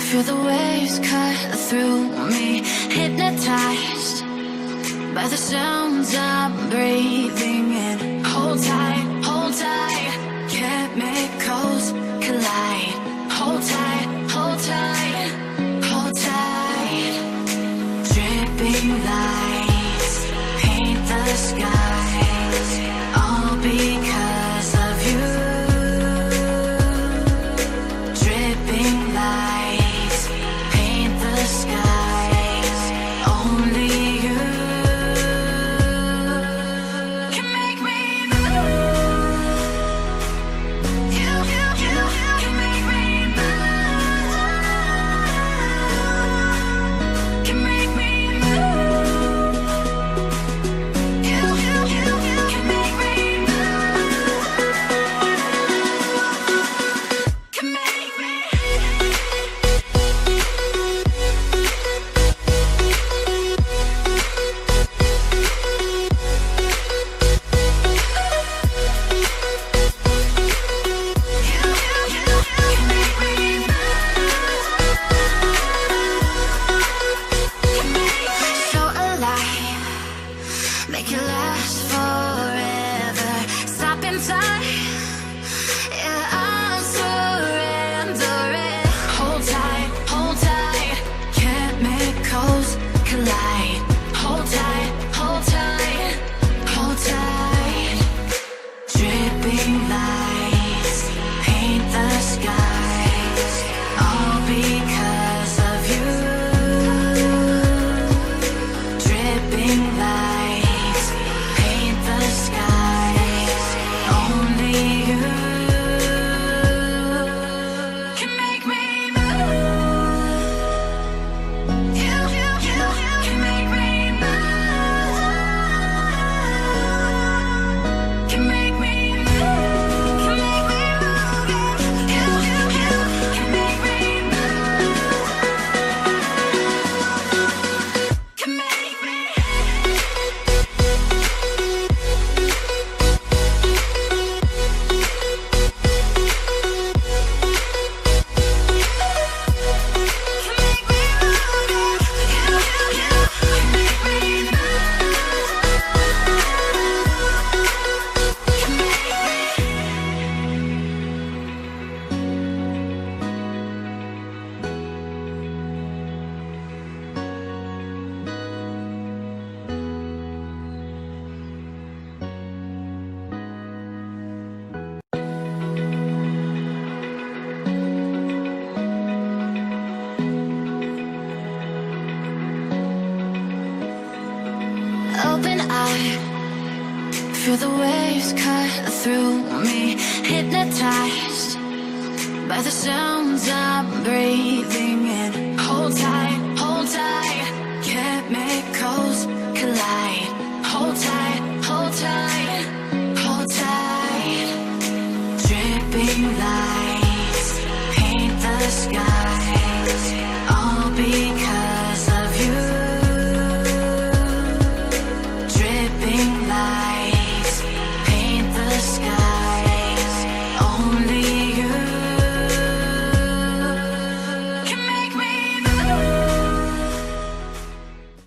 Feel the waves cut through me, hypnotized by the sounds I'm breathing in. Hold tight, chemicals collide. Hold tight, hold tight, hold tight. Dripping lights paint the skies, all because of you. Dripping lights paint the skies, only you can make me move. You can make me move. Can make me move. You can make me move. Can make me. So alive, make it last forever. Stop in time, yeah, I'm surrendering. Hold tight, chemicals collide. Hold tight, hold tight, hold tight. Dripping lights paint the skies, all because of you. Dripping lights paint the skies, only you can make me move. You can make me move. Can make me move. Can make me move. You can make me move. Can make me. Open eye, feel the waves cut through me, hypnotized by the sounds I'm breathing in. Hold tight,